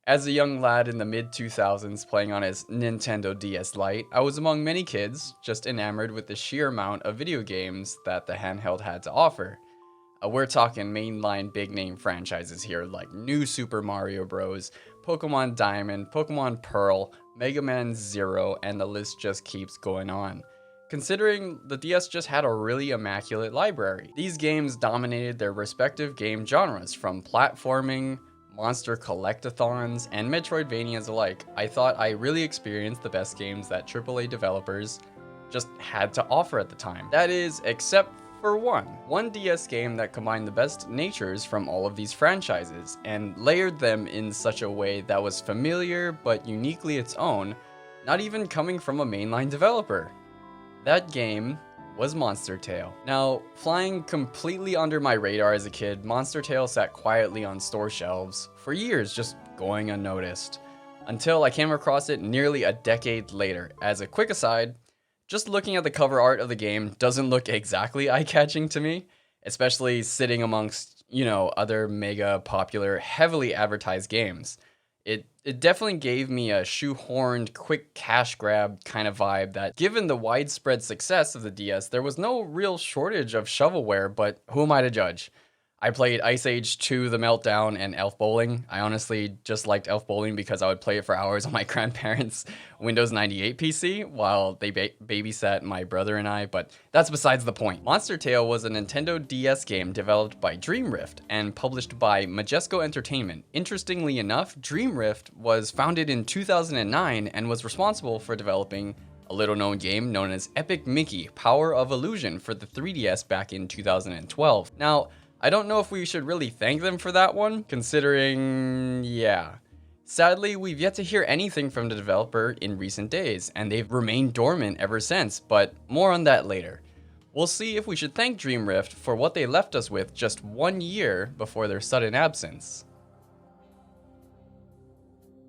As a young lad in the mid-2000s playing on his Nintendo DS Lite, I was among many kids just enamored with the sheer amount of video games that the handheld had to offer. We're talking mainline big name franchises here like New Super Mario Bros., Pokemon Diamond, Pokemon Pearl, Mega Man Zero, and the list just keeps going on. Considering the DS just had a really immaculate library. These games dominated their respective game genres, from platforming, monster collectathons, and Metroidvanias alike. I thought I really experienced the best games that AAA developers just had to offer at the time. That is, except for one DS game that combined the best natures from all of these franchises and layered them in such a way that was familiar but uniquely its own, not even coming from a mainline developer. That game was Monster Tale. Now, flying completely under my radar as a kid, Monster Tale sat quietly on store shelves for years, just going unnoticed, until I came across it nearly a decade later. As a quick aside, just looking at the cover art of the game doesn't look exactly eye-catching to me, especially sitting amongst, other mega popular, heavily advertised games. It definitely gave me a shoehorned, quick cash grab kind of vibe that, given the widespread success of the DS, there was no real shortage of shovelware, but who am I to judge? I played Ice Age 2 The Meltdown and Elf Bowling. I honestly just liked Elf Bowling because I would play it for hours on my grandparents' Windows 98 PC while they babysat my brother and I, but that's besides the point. Monster Tale was a Nintendo DS game developed by Dream Rift and published by Majesco Entertainment. Interestingly enough, Dream Rift was founded in 2009 and was responsible for developing a little-known game known as Epic Mickey: Power of Illusion for the 3DS back in 2012. Now, I don't know if we should really thank them for that one, considering, yeah. Sadly, we've yet to hear anything from the developer in recent days, and they've remained dormant ever since, but more on that later. We'll see if we should thank Dream Rift for what they left us with just 1 year before their sudden absence.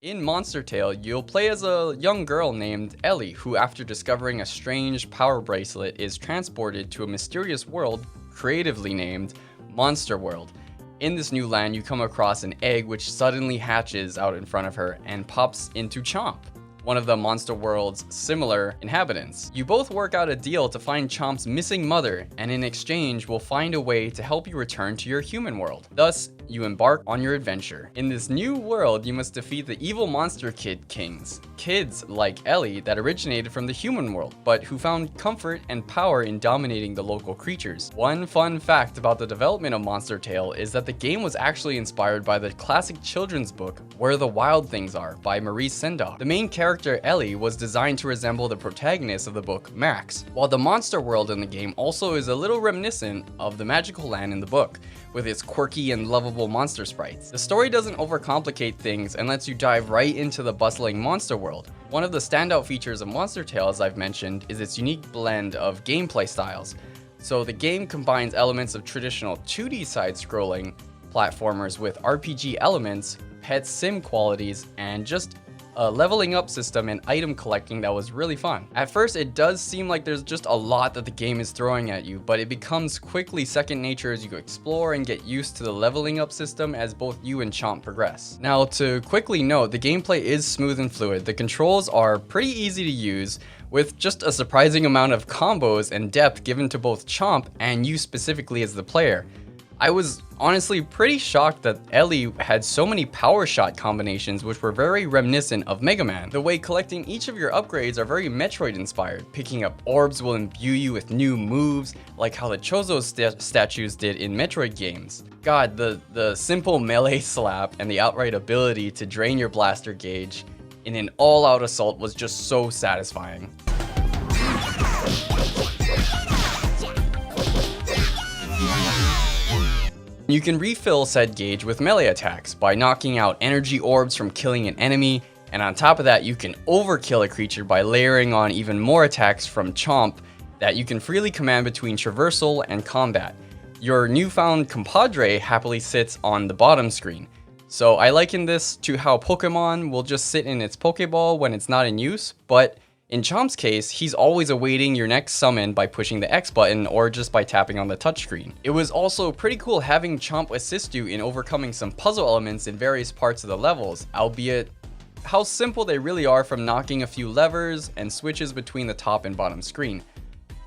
In Monster Tale, you'll play as a young girl named Ellie, who after discovering a strange power bracelet is transported to a mysterious world creatively named Monster World. In this new land, you come across an egg which suddenly hatches out in front of her and pops into Chomp, one of the Monster World's similar inhabitants. You both work out a deal to find Chomp's missing mother, and in exchange will find a way to help you return to your human world. Thus, you embark on your adventure. In this new world, you must defeat the evil monster kid kings, kids like Ellie that originated from the human world, but who found comfort and power in dominating the local creatures. One fun fact about the development of Monster Tale is that the game was actually inspired by the classic children's book Where the Wild Things Are by Maurice Sendak. The main character Ellie was designed to resemble the protagonist of the book, Max, while the monster world in the game also is a little reminiscent of the magical land in the book, with its quirky and lovable monster sprites. The story doesn't overcomplicate things and lets you dive right into the bustling monster world. One of the standout features of Monster Tale, as I've mentioned, is its unique blend of gameplay styles. So the game combines elements of traditional 2D side-scrolling platformers with RPG elements, pet sim qualities, and just a leveling up system and item collecting that was really fun. At first, it does seem like there's just a lot that the game is throwing at you, but it becomes quickly second nature as you explore and get used to the leveling up system as both you and Chomp progress. Now, to quickly note, the gameplay is smooth and fluid. The controls are pretty easy to use, with just a surprising amount of combos and depth given to both Chomp and you specifically as the player. I was honestly pretty shocked that Ellie had so many power shot combinations which were very reminiscent of Mega Man. The way collecting each of your upgrades are very Metroid inspired. Picking up orbs will imbue you with new moves, like how the Chozo statues did in Metroid games. God, the simple melee slap and the outright ability to drain your blaster gauge in an all-out assault was just so satisfying. You can refill said gauge with melee attacks by knocking out energy orbs from killing an enemy, and on top of that you can overkill a creature by layering on even more attacks from Chomp that you can freely command between traversal and combat. Your newfound compadre happily sits on the bottom screen. So I liken this to how Pokemon will just sit in its Pokeball when it's not in use, but In Chomp's case, he's always awaiting your next summon by pushing the X button or just by tapping on the touchscreen. It was also pretty cool having Chomp assist you in overcoming some puzzle elements in various parts of the levels, albeit how simple they really are from knocking a few levers and switches between the top and bottom screen.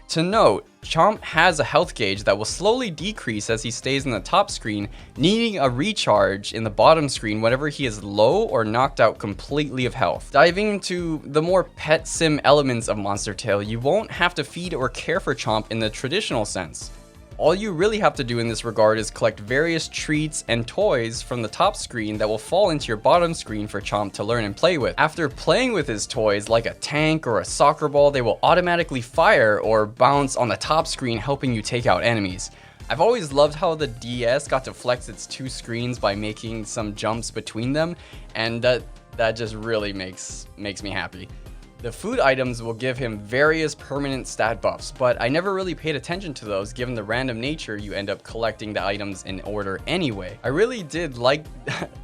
To note, Chomp has a health gauge that will slowly decrease as he stays in the top screen, needing a recharge in the bottom screen whenever he is low or knocked out completely of health. Diving into the more pet sim elements of Monster Tale, you won't have to feed or care for Chomp in the traditional sense. All you really have to do in this regard is collect various treats and toys from the top screen that will fall into your bottom screen for Chomp to learn and play with. After playing with his toys like a tank or a soccer ball, they will automatically fire or bounce on the top screen, helping you take out enemies. I've always loved how the DS got to flex its two screens by making some jumps between them, and that just really makes me happy. The food items will give him various permanent stat buffs, but I never really paid attention to those given the random nature you end up collecting the items in order anyway. I really did like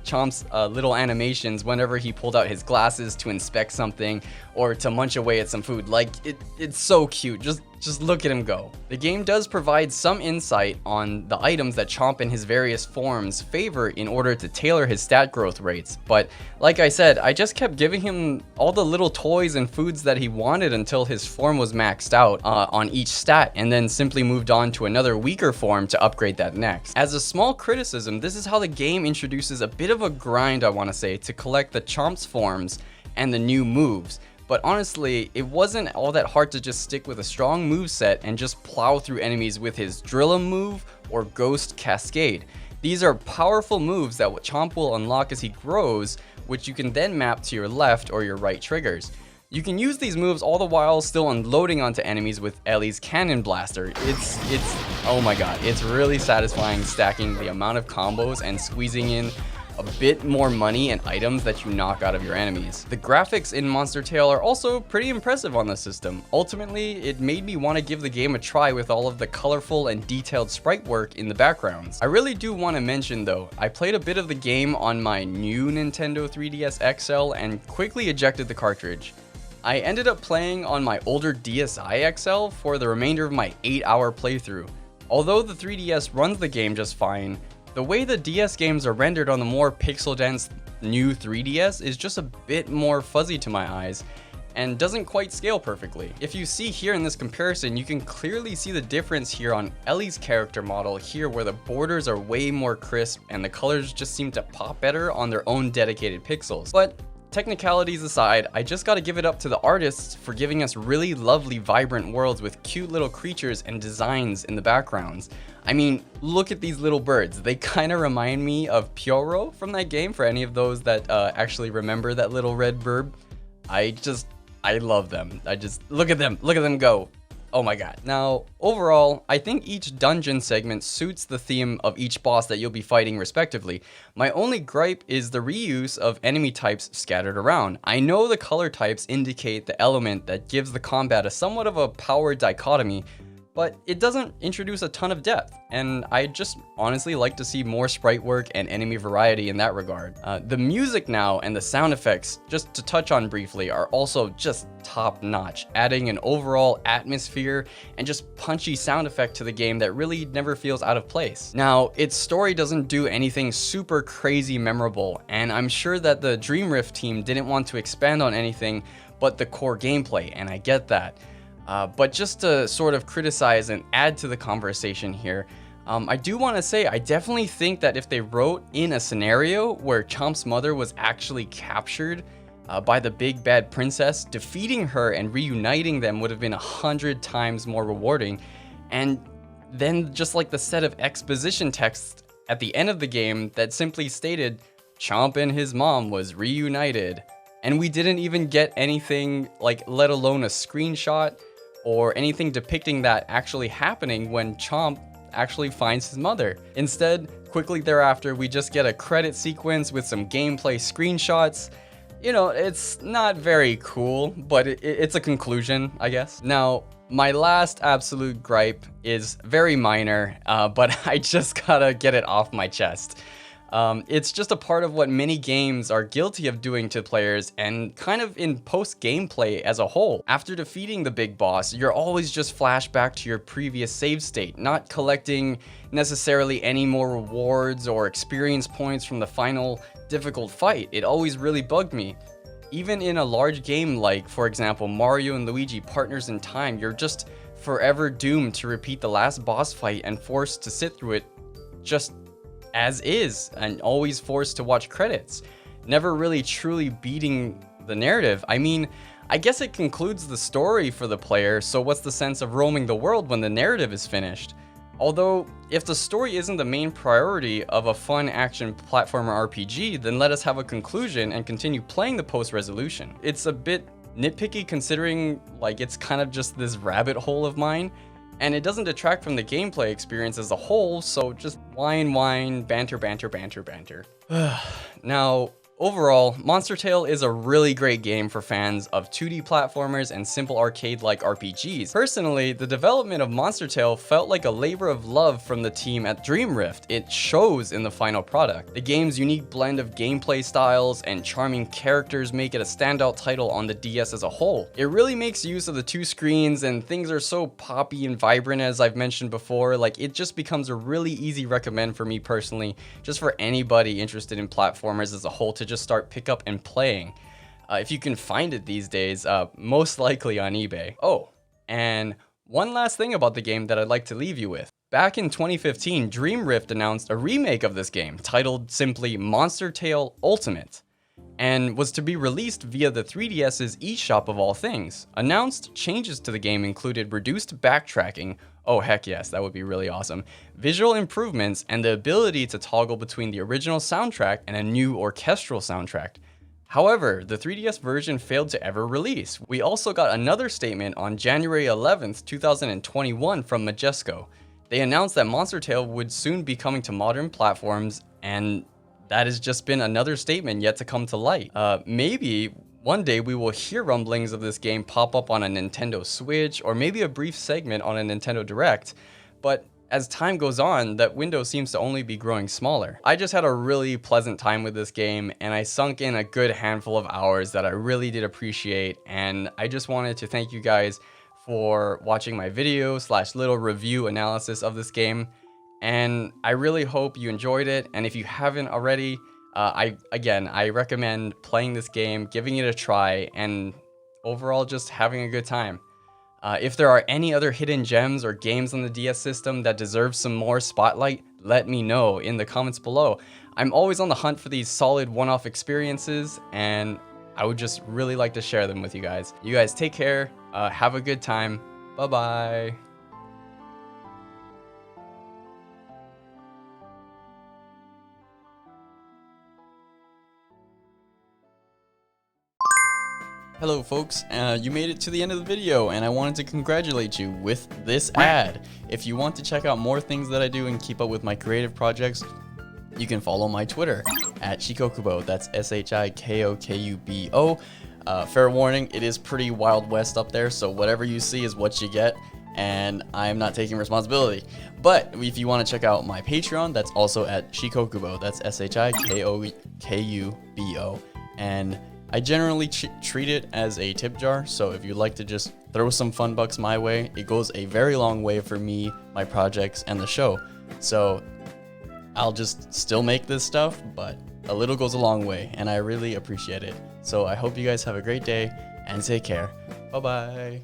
Chomp's little animations whenever he pulled out his glasses to inspect something or to munch away at some food. Like, it's so cute. Just look at him go. The game does provide some insight on the items that Chomp in his various forms favor in order to tailor his stat growth rates, but like I said, I just kept giving him all the little toys and foods that he wanted until his form was maxed out on each stat, and then simply moved on to another weaker form to upgrade that next. As a small criticism, this is how the game introduces a bit of a grind, I want to say, to collect the Chomp's forms and the new moves. But honestly, it wasn't all that hard to just stick with a strong moveset and just plow through enemies with his Drill 'em move or Ghost Cascade. These are powerful moves that Chomp will unlock as he grows, which you can then map to your left or your right triggers. You can use these moves all the while still unloading onto enemies with Ellie's Cannon Blaster. It's oh my god, it's really satisfying stacking the amount of combos and squeezing in a bit more money and items that you knock out of your enemies. The graphics in Monster Tale are also pretty impressive on the system. Ultimately, it made me want to give the game a try with all of the colorful and detailed sprite work in the backgrounds. I really do want to mention though, I played a bit of the game on my new Nintendo 3DS XL and quickly ejected the cartridge. I ended up playing on my older DSi XL for the remainder of my 8-hour playthrough. Although the 3DS runs the game just fine, the way the DS games are rendered on the more pixel-dense new 3DS is just a bit more fuzzy to my eyes and doesn't quite scale perfectly. If you see here in this comparison, you can clearly see the difference here on Ellie's character model here, where the borders are way more crisp and the colors just seem to pop better on their own dedicated pixels. But technicalities aside, I just gotta give it up to the artists for giving us really lovely, vibrant worlds with cute little creatures and designs in the backgrounds. I mean, look at these little birds. They kind of remind me of Pyoro from that game, for any of those that actually remember that little red bird. I love them. Look at them go. Oh my god. Now, overall, I think each dungeon segment suits the theme of each boss that you'll be fighting respectively. My only gripe is the reuse of enemy types scattered around. I know the color types indicate the element that gives the combat a somewhat of a power dichotomy, but it doesn't introduce a ton of depth, and I just honestly like to see more sprite work and enemy variety in that regard. The music now and the sound effects, just to touch on briefly, are also just top notch, adding an overall atmosphere and just punchy sound effect to the game that really never feels out of place. Now, its story doesn't do anything super crazy memorable, and I'm sure that the Dream Rift team didn't want to expand on anything but the core gameplay, and I get that. But just to sort of criticize and add to the conversation here, I do want to say I definitely think that if they wrote in a scenario where Chomp's mother was actually captured by the big bad princess, defeating her and reuniting them would have been 100 times more rewarding. And then just like the set of exposition text at the end of the game that simply stated Chomp and his mom was reunited, and we didn't even get anything, like, let alone a screenshot or anything depicting that actually happening when Chomp actually finds his mother. Instead, quickly thereafter, we just get a credit sequence with some gameplay screenshots. You know, it's not very cool, but it's a conclusion, I guess. Now, my last absolute gripe is very minor, but I just gotta get it off my chest. It's just a part of what many games are guilty of doing to players and kind of in post gameplay as a whole. After defeating the big boss, you're always just flashed back to your previous save state, not collecting necessarily any more rewards or experience points from the final difficult fight. It always really bugged me. Even in a large game like, for example, Mario and Luigi Partners in Time, you're just forever doomed to repeat the last boss fight and forced to sit through it just as is, and always forced to watch credits, never really truly beating the narrative. I mean, I guess it concludes the story for the player, so what's the sense of roaming the world when the narrative is finished? Although, if the story isn't the main priority of a fun action platformer RPG, then let us have a conclusion and continue playing the post-resolution. It's a bit nitpicky considering like it's kind of just this rabbit hole of mine, and it doesn't detract from the gameplay experience as a whole, so just whine, banter. Now, overall, Monster Tale is a really great game for fans of 2D platformers and simple arcade-like RPGs. Personally, the development of Monster Tale felt like a labor of love from the team at Dream Rift. It shows in the final product. The game's unique blend of gameplay styles and charming characters make it a standout title on the DS as a whole. It really makes use of the two screens, and things are so poppy and vibrant as I've mentioned before. Like, it just becomes a really easy recommend for me personally, just for anybody interested in platformers as a whole to just pick up and playing. If you can find it these days, most likely on eBay. Oh, and one last thing about the game that I'd like to leave you with. Back in 2015, Dream Rift announced a remake of this game titled simply Monster Tale Ultimate, and was to be released via the 3DS's eShop of all things. Announced changes to the game included reduced backtracking, oh heck yes, that would be really awesome, visual improvements, and the ability to toggle between the original soundtrack and a new orchestral soundtrack. However, the 3DS version failed to ever release. We also got another statement on January 11th, 2021 from Majesco. They announced that Monster Tale would soon be coming to modern platforms, and that has just been another statement yet to come to light. Maybe one day we will hear rumblings of this game pop up on a Nintendo Switch, or maybe a brief segment on a Nintendo Direct, but as time goes on, that window seems to only be growing smaller. I just had a really pleasant time with this game, and I sunk in a good handful of hours that I really did appreciate, and I just wanted to thank you guys for watching my video / little review analysis of this game, and I really hope you enjoyed it. And if you haven't already, I recommend playing this game, giving it a try, and overall just having a good time. If there are any other hidden gems or games on the DS system that deserve some more spotlight, let me know in the comments below. I'm always on the hunt for these solid one-off experiences, and I would just really like to share them with you guys. You guys take care, have a good time, bye-bye. Hello folks, you made it to the end of the video, and I wanted to congratulate you with this ad. If you want to check out more things that I do and keep up with my creative projects, you can follow my Twitter at Shikokubo, that's SHIKOKUBO. Fair warning, it is pretty Wild West up there, so whatever you see is what you get, and I am not taking responsibility. But if you want to check out my Patreon, that's also at Shikokubo, that's SHIKOKUBO, and I generally treat it as a tip jar, so if you'd like to just throw some fun bucks my way, it goes a very long way for me, my projects, and the show. So I'll just still make this stuff, but a little goes a long way, and I really appreciate it. So I hope you guys have a great day, and take care. Bye-bye.